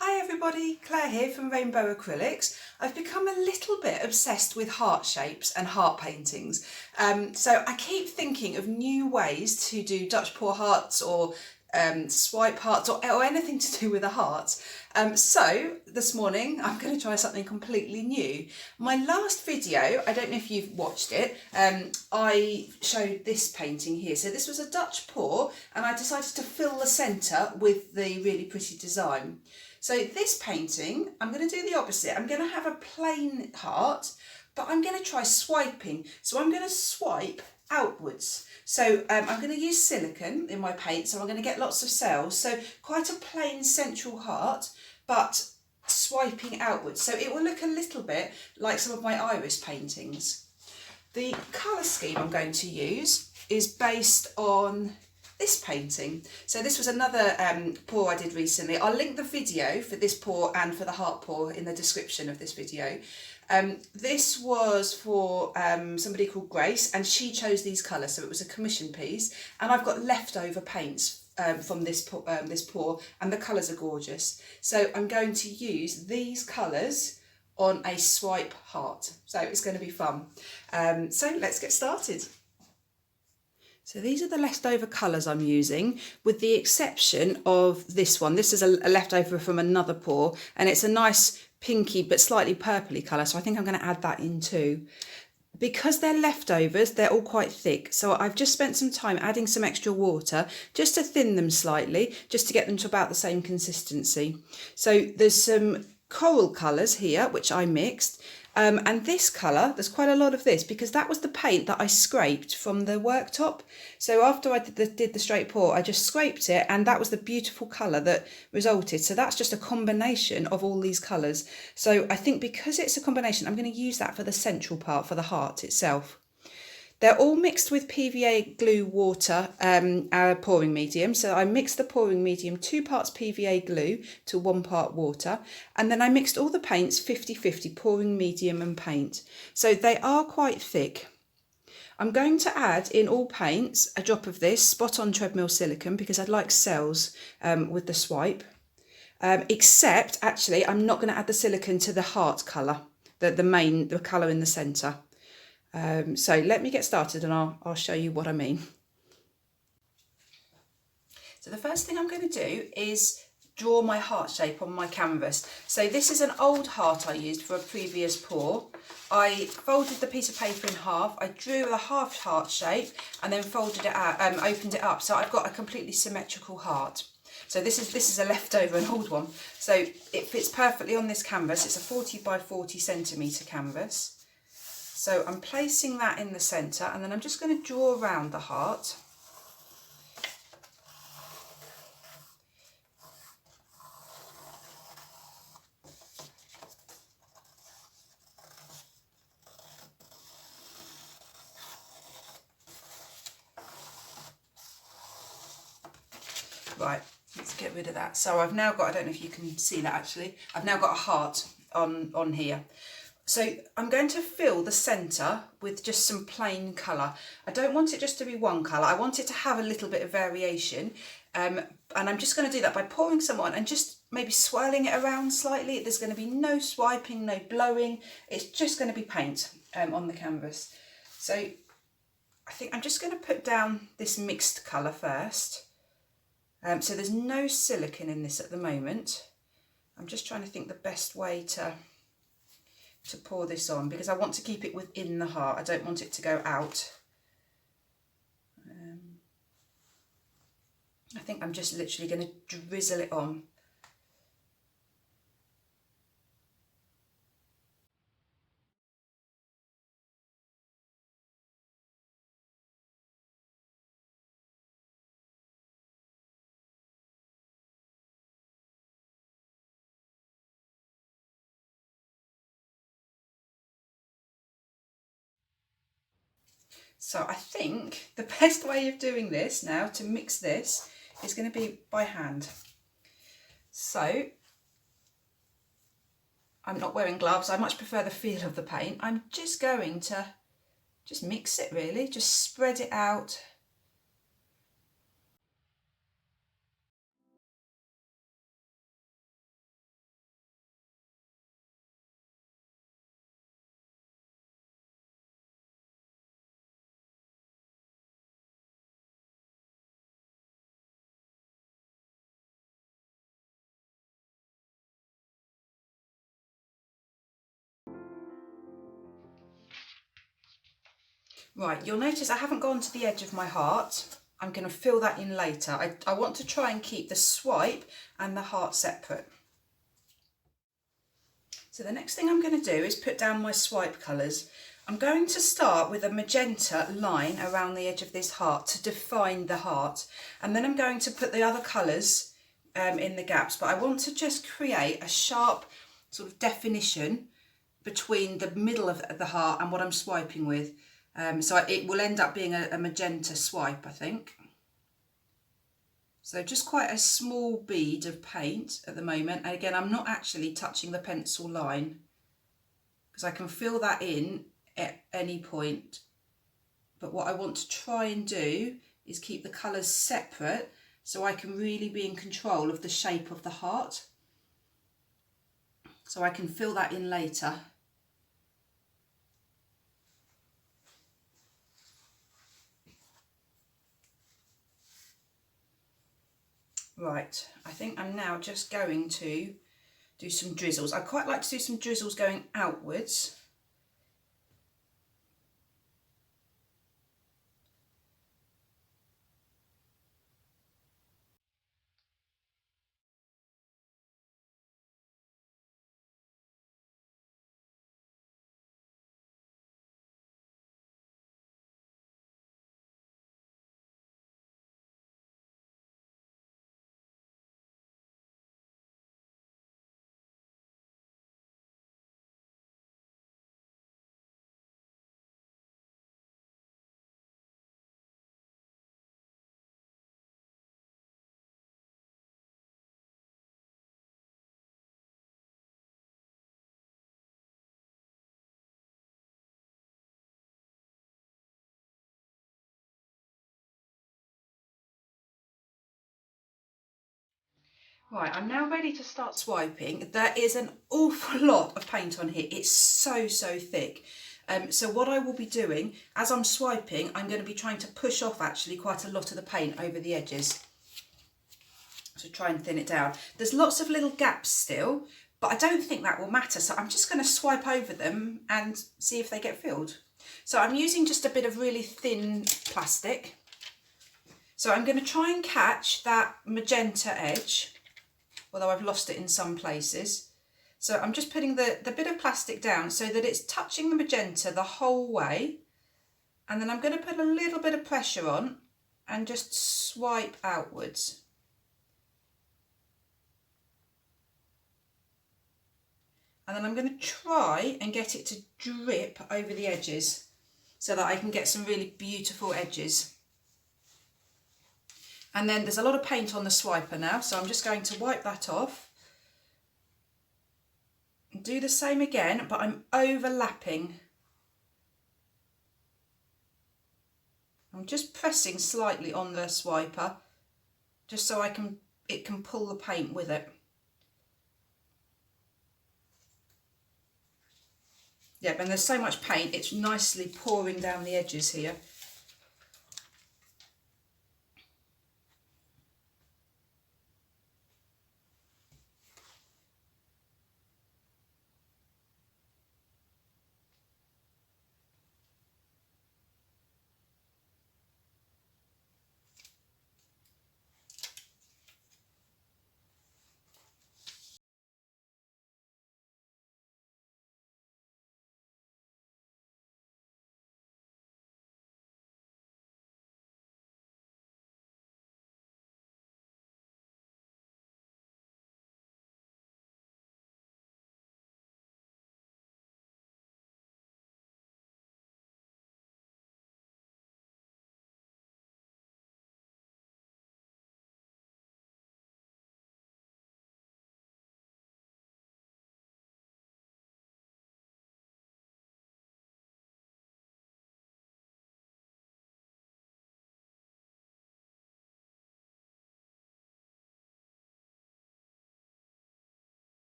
Hi everybody, Claire here from Rainbow Acrylics. I've become a little bit obsessed with heart shapes and heart paintings. So I keep thinking of new ways to do Dutch pour hearts or swipe hearts or anything to do with a heart. So this morning I'm going to try something completely new. My last video, I don't know if you've watched it, I showed this painting here. So this was a Dutch pour and I decided to fill the centre with the really pretty design. So this painting, I'm going to do the opposite. I'm going to have a plain heart, but I'm going to try swiping. So I'm going to swipe outwards. So I'm going to use silicone in my paint, so I'm going to get lots of cells. So quite a plain central heart, but swiping outwards. So it will look a little bit like some of my iris paintings. The colour scheme I'm going to use is based on this painting. So this was another pour I did recently. I'll link the video for this pour and for the heart pour in the description of this video. This was for somebody called Grace, and she chose these colours, so it was a commission piece, and I've got leftover paints from this pour, and the colours are gorgeous. So I'm going to use these colours on a swipe heart, so it's going to be fun. So let's get started. So these are the leftover colours I'm using, with the exception of this one. This is a leftover from another pour, and it's a nice pinky but slightly purpley colour, so I think I'm going to add that in too. Because they're leftovers, they're all quite thick, so I've just spent some time adding some extra water just to thin them slightly, just to get them to about the same consistency. So there's some coral colours here, which I mixed. And this colour, there's quite a lot of this because that was the paint that I scraped from the worktop. So after I did the straight pour, I just scraped it, and that was the beautiful colour that resulted. So that's just a combination of all these colours. So I think because it's a combination, I'm going to use that for the central part, for the heart itself. They're all mixed with PVA glue water, pouring medium. So I mixed the pouring medium 2 parts PVA glue to 1 part water. And then I mixed all the paints 50-50, pouring medium and paint. So they are quite thick. I'm going to add in all paints a drop of this Spot On Treadmill Silicone because I'd like cells with the swipe. Except, actually, I'm not going to add the silicone to the heart colour, the colour in the centre. So let me get started and I'll show you what I mean. So the first thing I'm going to do is draw my heart shape on my canvas. So this is an old heart I used for a previous pour. I folded the piece of paper in half, I drew a half heart shape and then folded it out, opened it up. So I've got a completely symmetrical heart. So this is a leftover, an old one. So it fits perfectly on this canvas. It's a 40 by 40 centimetre canvas. So I'm placing that in the centre, and then I'm just going to draw around the heart. Right, let's get rid of that. So I've now got, I don't know if you can see that actually, I've now got a heart on here. So I'm going to fill the centre with just some plain colour. I don't want it just to be one colour. I want it to have a little bit of variation. And I'm just going to do that by pouring some on and just maybe swirling it around slightly. There's going to be no swiping, no blowing. It's just going to be paint on the canvas. So I think I'm just going to put down this mixed colour first. So there's no silicone in this at the moment. I'm just trying to think the best way to pour this on because I want to keep it within the heart. I don't want it to go out. I think I'm just literally going to drizzle it on. So I think the best way of doing this now to mix this is going to be by hand. So I'm not wearing gloves. I much prefer the feel of the paint. I'm just going to just mix it really, just spread it out. Right, you'll notice I haven't gone to the edge of my heart. I'm going to fill that in later. I want to try and keep the swipe and the heart separate. So the next thing I'm going to do is put down my swipe colours. I'm going to start with a magenta line around the edge of this heart to define the heart, and then I'm going to put the other colours in the gaps, but I want to just create a sharp sort of definition between the middle of the heart and what I'm swiping with. So it will end up being a magenta swipe, I think. So just quite a small bead of paint at the moment. And again, I'm not actually touching the pencil line because I can fill that in at any point. But what I want to try and do is keep the colours separate so I can really be in control of the shape of the heart. So I can fill that in later. Right, I think I'm now just going to do some drizzles. I quite like to do some drizzles going outwards. Right, I'm now ready to start swiping. There is an awful lot of paint on here. It's so thick. So what I will be doing, as I'm swiping, I'm going to be trying to push off actually quite a lot of the paint over the edges. So try and thin it down. There's lots of little gaps still, but I don't think that will matter. So I'm just going to swipe over them and see if they get filled. So I'm using just a bit of really thin plastic. So I'm going to try and catch that magenta edge, although I've lost it in some places. So I'm just putting the bit of plastic down so that it's touching the magenta the whole way. And then I'm going to put a little bit of pressure on and just swipe outwards. And then I'm going to try and get it to drip over the edges so that I can get some really beautiful edges. And then there's a lot of paint on the swiper now, so I'm just going to wipe that off. And do the same again, but I'm overlapping. I'm just pressing slightly on the swiper, just so it can pull the paint with it. Yep, and there's so much paint, it's nicely pouring down the edges here.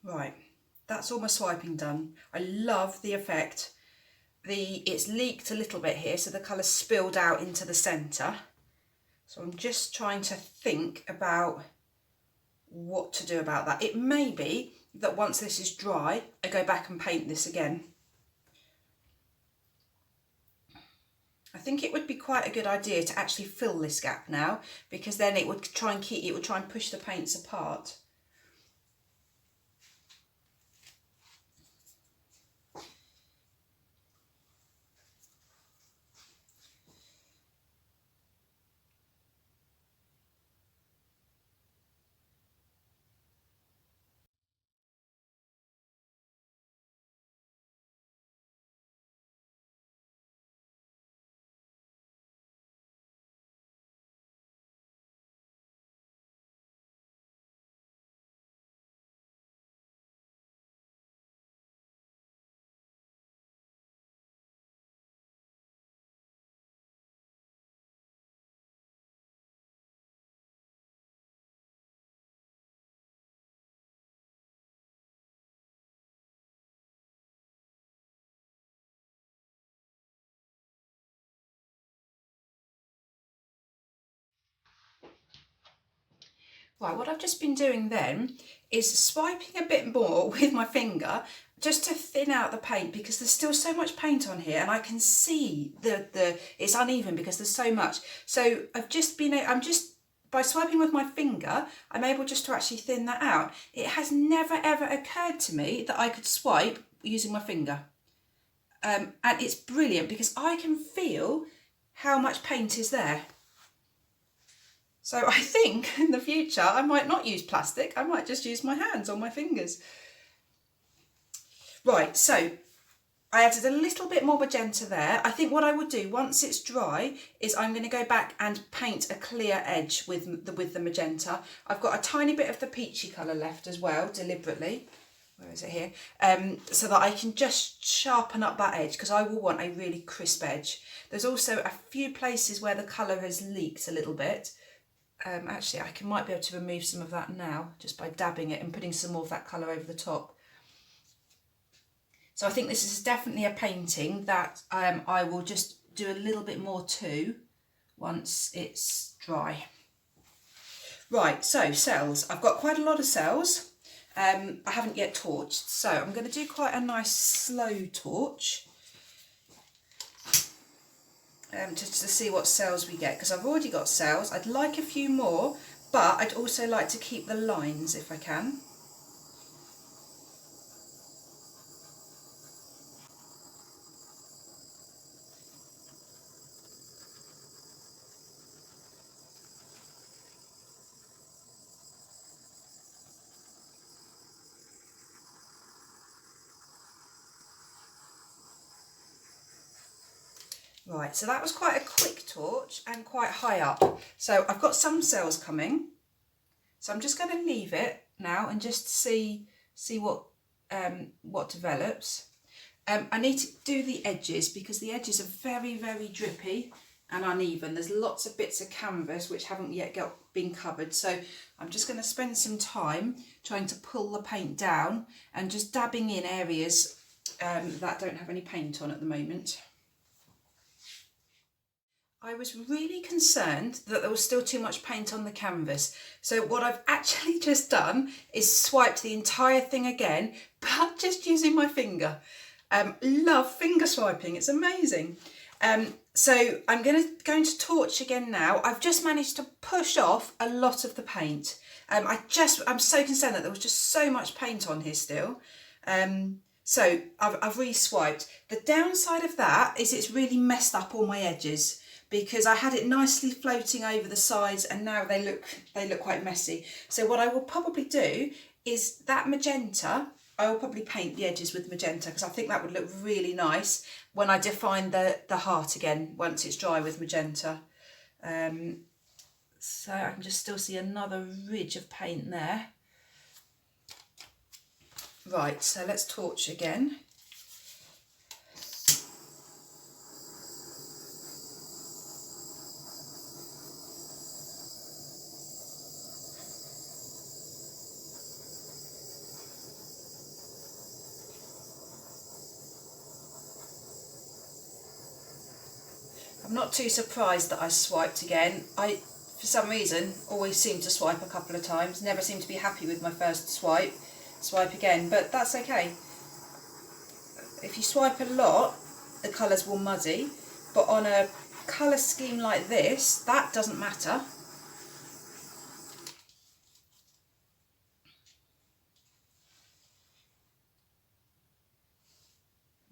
Right, that's all my swiping done. I love the effect. it's leaked a little bit here, so the colour spilled out into the centre. So I'm just trying to think about what to do about that. It may be that once this is dry, I go back and paint this again. I think it would be quite a good idea to actually fill this gap now, because then it would try and push the paints apart. Right, what I've just been doing then is swiping a bit more with my finger just to thin out the paint, because there's still so much paint on here and I can see it's uneven because there's so much. So by swiping with my finger, I'm able just to actually thin that out. It has never ever occurred to me that I could swipe using my finger. And it's brilliant because I can feel how much paint is there. So I think in the future I might not use plastic, I might just use my hands or my fingers. Right, so I added a little bit more magenta there. I think what I would do once it's dry is I'm going to go back and paint a clear edge with the magenta. I've got a tiny bit of the peachy colour left as well, deliberately. Where is it here? So that I can just sharpen up that edge, because I will want a really crisp edge. There's also a few places where the colour has leaked a little bit. Actually, I might be able to remove some of that now just by dabbing it and putting some more of that colour over the top. So I think this is definitely a painting that I will just do a little bit more to once it's dry. Right, so cells. I've got quite a lot of cells. I haven't yet torched, so I'm going to do quite a nice slow torch. Just to see what cells we get, because I've already got cells. I'd like a few more, but I'd also like to keep the lines if I can. Right, so that was quite a quick torch and quite high up. So I've got some cells coming. So I'm just going to leave it now and just see what develops. I need to do the edges because the edges are very, very drippy and uneven. There's lots of bits of canvas which haven't yet been covered. So I'm just going to spend some time trying to pull the paint down and just dabbing in areas that don't have any paint on at the moment. I was really concerned that there was still too much paint on the canvas. So what I've actually just done is swiped the entire thing again, but just using my finger. Love finger swiping, it's amazing. So I'm going to torch again now. I've just managed to push off a lot of the paint. I'm so concerned that there was just so much paint on here still. So I've re-swiped. The downside of that is it's really messed up all my edges, because I had it nicely floating over the sides and now they look quite messy. So what I will probably do is that magenta, I will probably paint the edges with magenta, because I think that would look really nice when I define the heart again once it's dry with magenta. So I can just still see another ridge of paint there. Right, so let's torch again. I'm not too surprised that I swiped again. I, for some reason, always seem to swipe a couple of times. Never seem to be happy with my first swipe. Swipe again, but that's okay. If you swipe a lot, the colours will muddy, but on a colour scheme like this, that doesn't matter.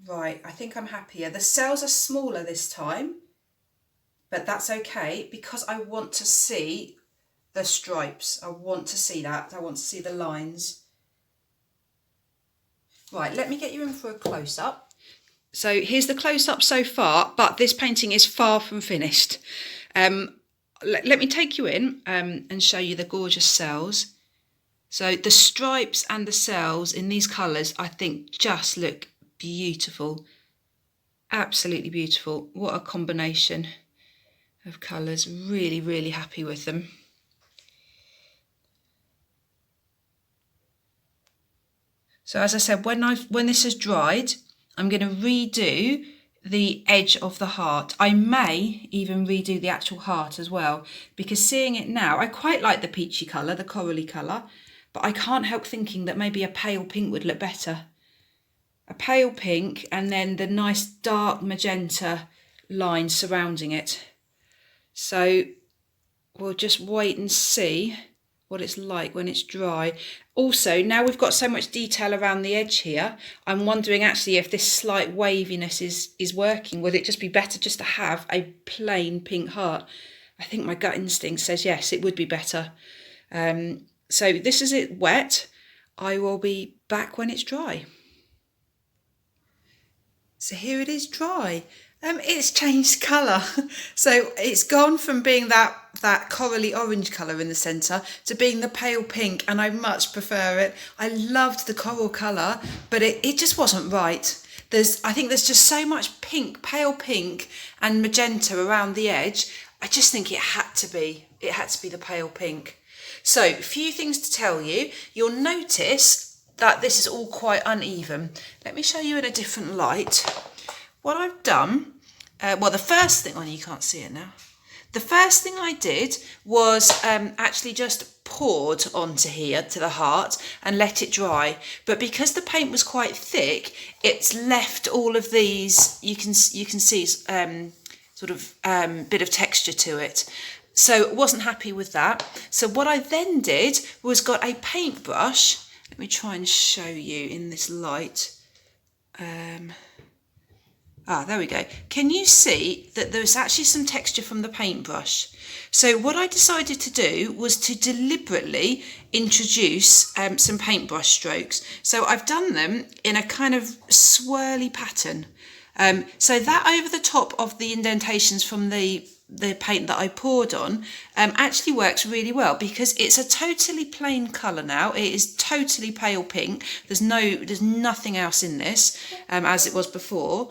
Right, I think I'm happier. The cells are smaller this time, but that's okay because I want to see the stripes. I want to see that. I want to see the lines. Right, let me get you in for a close-up. So here's the close-up so far, but this painting is far from finished. Let me take you in and show you the gorgeous cells. So the stripes and the cells in these colours, I think, just look beautiful. Absolutely beautiful. What a combination of colours. Really, really happy with them. So as I said, when this has dried, I'm going to redo the edge of the heart. I may even redo the actual heart as well, because seeing it now, I quite like the peachy colour, the corally colour, but I can't help thinking that maybe a pale pink would look better. A pale pink and then the nice dark magenta line surrounding it. So we'll just wait and see what it's like when it's dry. Also, now we've got so much detail around the edge here, I'm wondering actually if this slight waviness is working. Would it just be better just to have a plain pink heart? I think my gut instinct says yes, it would be better. So this is it wet. I will be back when it's dry. So here it is dry. It's changed colour. So it's gone from being that corally orange colour in the centre to being the pale pink, and I much prefer it. I loved the coral colour, but it just wasn't right. I think there's just so much pink, pale pink and magenta around the edge. I just think it had to be the pale pink. So a few things to tell you. You'll notice that this is all quite uneven. Let me show you in a different light. What I've done, well, the first thing, you can't see it now. The first thing I did was actually just poured onto here to the heart and let it dry. But because the paint was quite thick, it's left all of these, you can see sort of bit of texture to it. So wasn't happy with that. So what I then did was got a paintbrush. Let me try and show you in this light. There we go. Can you see that there's actually some texture from the paintbrush? So what I decided to do was to deliberately introduce some paintbrush strokes. So I've done them in a kind of swirly pattern. So that over the top of the indentations from the paint that I poured on actually works really well, because it's a totally plain colour now. It is totally pale pink. There's nothing else in this as it was before.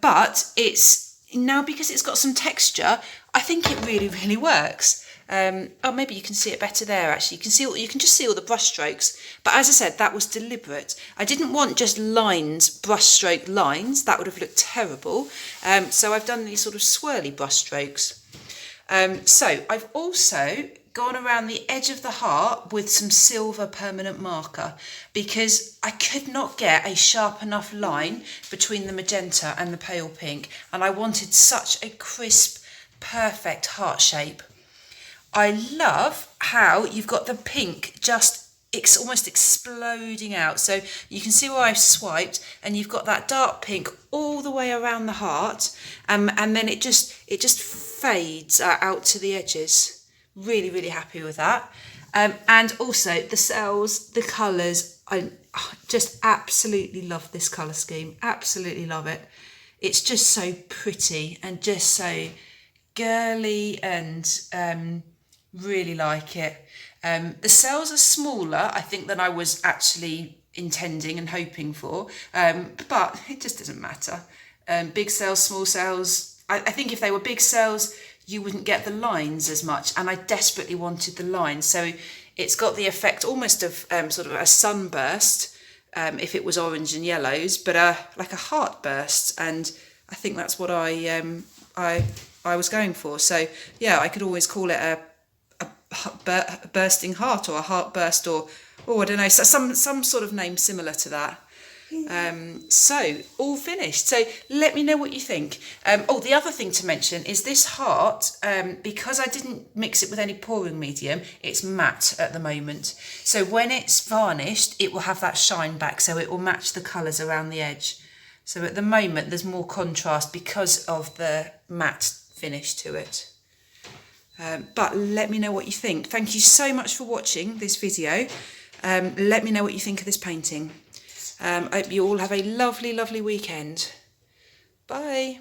But it's now, because it's got some texture, I think it really, really works. Maybe you can see it better there. Actually, you can just see all the brush strokes. But as I said, that was deliberate. I didn't want just lines, brush stroke lines. That would have looked terrible. So I've done these sort of swirly brush strokes. So I've also gone around the edge of the heart with some silver permanent marker, because I could not get a sharp enough line between the magenta and the pale pink, and I wanted such a crisp, perfect heart shape. I love how you've got the pink just almost exploding out. So you can see where I've swiped, and you've got that dark pink all the way around the heart, and then it just fades out to the edges. Really, really happy with that. And also the cells, the colours, I just absolutely love this colour scheme. Absolutely love it. It's just so pretty and just so girly, and really like it. The cells are smaller, I think, than I was actually intending and hoping for, but it just doesn't matter. Big cells, small cells, I think if they were big cells, you wouldn't get the lines as much, and I desperately wanted the lines. So it's got the effect almost of sort of a sunburst, if it was orange and yellows, but like a heart burst, and I think that's what I I was going for. So yeah, I could always call it a bursting heart, or a heart burst, or I don't know, so some sort of name similar to that. So all finished. So let me know what you think. The other thing to mention is this heart, because I didn't mix it with any pouring medium, it's matte at the moment. So when it's varnished, it will have that shine back, so it will match the colours around the edge. So at the moment there's more contrast because of the matte finish to it. But let me know what you think. Thank you so much for watching this video. Let me know what you think of this painting. I hope you all have a lovely, lovely weekend. Bye.